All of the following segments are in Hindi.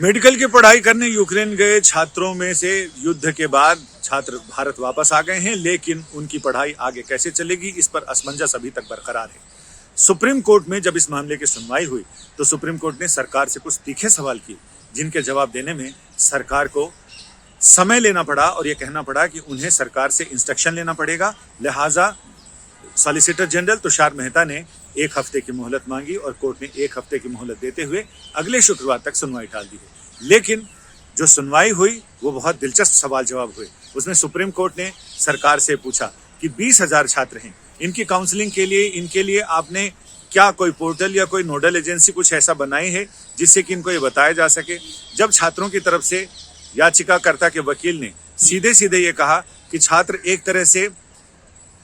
मेडिकल की पढ़ाई करने यूक्रेन गए छात्रों में से युद्ध के बाद छात्र भारत वापस आ गए हैं, लेकिन उनकी पढ़ाई आगे कैसे चलेगी इस पर असमंजस अभी तक बरकरार है। सुप्रीम कोर्ट में जब इस मामले की सुनवाई हुई तो सुप्रीम कोर्ट ने सरकार से कुछ तीखे सवाल किए, जिनके जवाब देने में सरकार को समय लेना पड़ा और यह कहना पड़ा कि उन्हें सरकार से इंस्ट्रक्शन लेना पड़ेगा। लिहाजा सॉलिसिटर जनरल तुषार मेहता ने 1 हफ्ते की मोहलत मांगी और कोर्ट ने 1 हफ्ते की मोहलत देते हुए अगले शुक्रवार तक सुनवाई टाल दी है। लेकिन जो सुनवाई हुई वो बहुत दिलचस्प सवाल जवाब हुए। उसमें सुप्रीम कोर्ट ने सरकार से पूछा कि 20,000 छात्र हैं, इनकी काउंसलिंग के लिए इनके लिए आपने क्या कोई पोर्टल या कोई नोडल एजेंसी कुछ ऐसा बनाई है जिससे कि इनको ये बताया जा सके। जब छात्रों की तरफ से याचिकाकर्ता के वकील ने सीधे सीधे ये कहा कि छात्र एक तरह से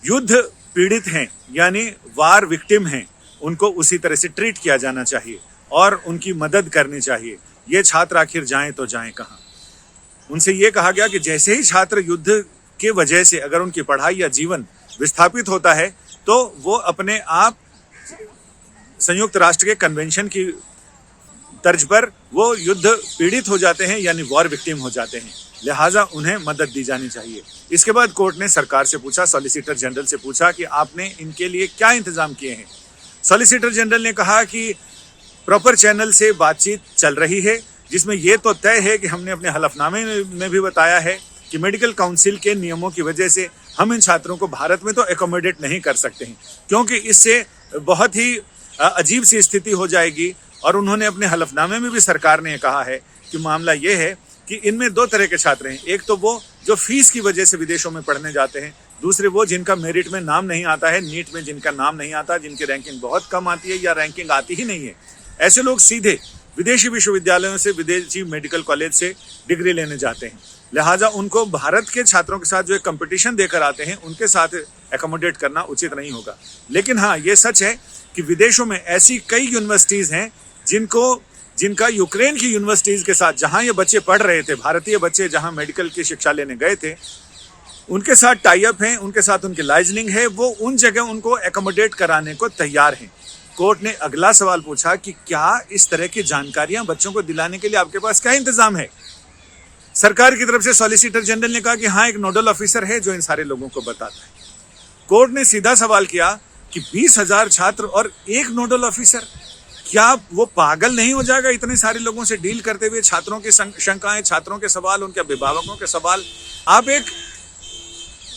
युद्ध पीड़ित हैं, यानी वार विक्टिम हैं, उनको उसी तरह से ट्रीट किया जाना चाहिए और उनकी मदद करनी चाहिए। ये छात्र आखिर जाएं तो जाएं कहां। उनसे ये कहा गया कि जैसे ही छात्र युद्ध के वजह से अगर उनकी पढ़ाई या जीवन विस्थापित होता है तो वो अपने आप संयुक्त राष्ट्र के कन्वेंशन की तर्ज पर वो युद्ध पीड़ित हो जाते हैं, यानी वॉर विक्टिम हो जाते हैं। लिहाजा उन्हें मदद दी जानी चाहिए। इसके बाद कोर्ट ने सरकार से पूछा, सॉलिसिटर जनरल से पूछा कि आपने इनके लिए क्या इंतजाम किए हैं। सॉलिसिटर जनरल ने कहा कि प्रॉपर चैनल से बातचीत चल रही है, जिसमें यह तो तय है कि हमने अपने हलफनामे में भी बताया है कि मेडिकल काउंसिल के नियमों की वजह से हम इन छात्रों को भारत में तो एकोमोडेट नहीं कर सकते हैं, क्योंकि इससे बहुत ही अजीब सी स्थिति हो जाएगी। और उन्होंने अपने हलफनामे में भी सरकार ने कहा है कि मामला यह है कि इनमें 2 तरह के छात्र हैं। एक तो वो जो फीस की वजह से विदेशों में पढ़ने जाते हैं, दूसरे वो जिनका मेरिट में नाम नहीं आता है, नीट में जिनका नाम नहीं आता, जिनकी रैंकिंग बहुत कम आती है या रैंकिंग आती ही नहीं है। ऐसे लोग सीधे विदेशी विश्वविद्यालयों से, विदेशी मेडिकल कॉलेज से डिग्री लेने जाते हैं। लिहाजा उनको भारत के छात्रों के साथ जो एक कंपटीशन देकर आते हैं उनके साथ एकोमोडेट करना उचित नहीं होगा। लेकिन हाँ, ये सच है कि विदेशों में ऐसी कई यूनिवर्सिटीज हैं जिनका यूक्रेन की यूनिवर्सिटीज के साथ, जहां ये बच्चे पढ़ रहे थे, भारतीय बच्चे जहां मेडिकल की शिक्षा लेने गए थे, उनके साथ टाई अप हैं, उनके साथ उनकी लाइजनिंग है, वो उन जगह उनको एकोमोडेट कराने को तैयार हैं। कोर्ट ने अगला सवाल पूछा कि क्या इस तरह की जानकारियां बच्चों को दिलाने के लिए आपके पास क्या इंतजाम है। सरकार की तरफ से सॉलिसिटर जनरल ने कहा कि हाँ, एक नोडल ऑफिसर है जो इन सारे लोगों को बताता है। कोर्ट ने सीधा सवाल किया कि 20,000 छात्र और एक नोडल ऑफिसर, क्या वो पागल नहीं हो जाएगा इतने सारे लोगों से डील करते हुए? छात्रों की शंकाएं, छात्रों के सवाल, उनके अभिभावकों के सवाल। आप एक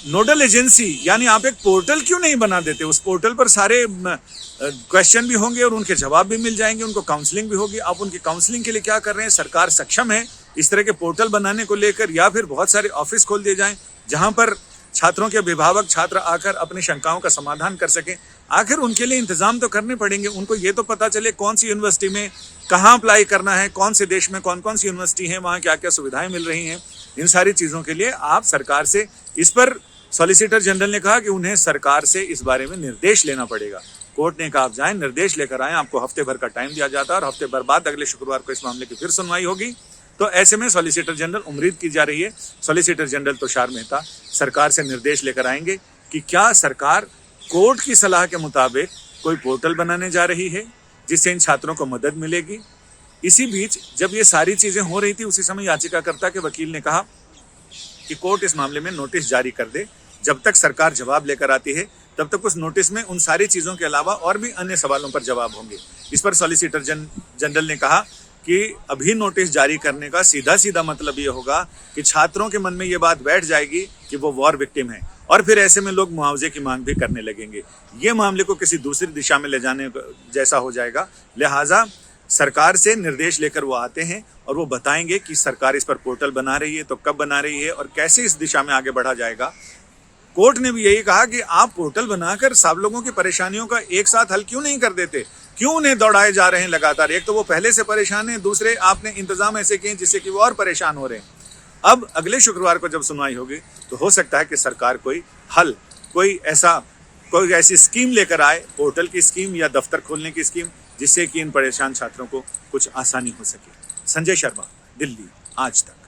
नोडल एजेंसी यानी आप एक पोर्टल क्यों नहीं बना देते? उस पोर्टल पर सारे क्वेश्चन भी होंगे और उनके जवाब भी मिल जाएंगे, उनको काउंसलिंग भी होगी। आप उनकी काउंसलिंग के लिए क्या कर रहे हैं? सरकार सक्षम है इस तरह के पोर्टल बनाने को लेकर, या फिर बहुत सारे ऑफिस खोल दिए जाएं जहां पर छात्रों के अभिभावक, छात्र आकर अपनी शंकाओं का समाधान कर सकें। आखिर उनके लिए इंतजाम तो करने पड़ेंगे। उनको ये तो पता चले कौन सी यूनिवर्सिटी में कहाँ अप्लाई करना है, कौन से देश में कौन कौन सी यूनिवर्सिटी है, वहाँ क्या क्या सुविधाएं मिल रही हैं। इन सारी चीज़ों के लिए आप सरकार से, इस पर सॉलिसिटर जनरल ने कहा कि उन्हें सरकार से इस बारे में निर्देश लेना पड़ेगा। कोर्ट ने कहा आप जाएं, निर्देश लेकर आएं, आपको हफ्ते भर का टाइम दिया जाता है और हफ्ते भर बाद अगले शुक्रवार को इस मामले की फिर सुनवाई होगी। तो ऐसे में सॉलिसिटर जनरल, उम्मीद की जा रही है सॉलिसिटर जनरल तुषार मेहता सरकार से निर्देश लेकर आएंगे कि क्या सरकार कोर्ट की सलाह के मुताबिक कोई पोर्टल बनाने जा रही है जिससे इन छात्रों को मदद मिलेगी। इसी बीच जब ये सारी चीजें हो रही थी, उसी समय याचिकाकर्ता के वकील ने कहा कि कोर्ट इस मामले में नोटिस जारी कर दे। जब तक सरकार जवाब लेकर आती है तब तक उस नोटिस में उन सारी चीजों के अलावा और भी अन्य सवालों पर जवाब होंगे। इस पर सॉलिसिटर जनरल ने कहा कि अभी नोटिस जारी करने का सीधा सीधा मतलब ये होगा कि छात्रों के मन में ये बात बैठ जाएगी कि वो वॉर विक्टिम है और फिर ऐसे में लोग मुआवजे की मांग भी करने लगेंगे। ये मामले को किसी दूसरी दिशा में ले जाने जैसा हो जाएगा। लिहाजा सरकार से निर्देश लेकर वो आते हैं और वो बताएंगे कि सरकार इस पर पोर्टल बना रही है तो कब बना रही है और कैसे इस दिशा में आगे बढ़ा जाएगा। कोर्ट ने भी यही कहा कि आप पोर्टल बनाकर सब लोगों की परेशानियों का एक साथ हल क्यों नहीं कर देते? क्यों उन्हें दौड़ाए जा रहे हैं लगातार? एक तो वो पहले से परेशान हैं, दूसरे आपने इंतजाम ऐसे किए जिससे कि वो और परेशान हो रहे हैं। अब अगले शुक्रवार को जब सुनवाई होगी तो हो सकता है कि सरकार कोई हल, कोई ऐसी स्कीम लेकर आए, पोर्टल की स्कीम या दफ्तर खोलने की स्कीम, जिससे कि इन परेशान छात्रों को कुछ आसानी हो सके। संजय शर्मा, दिल्ली, आज तक।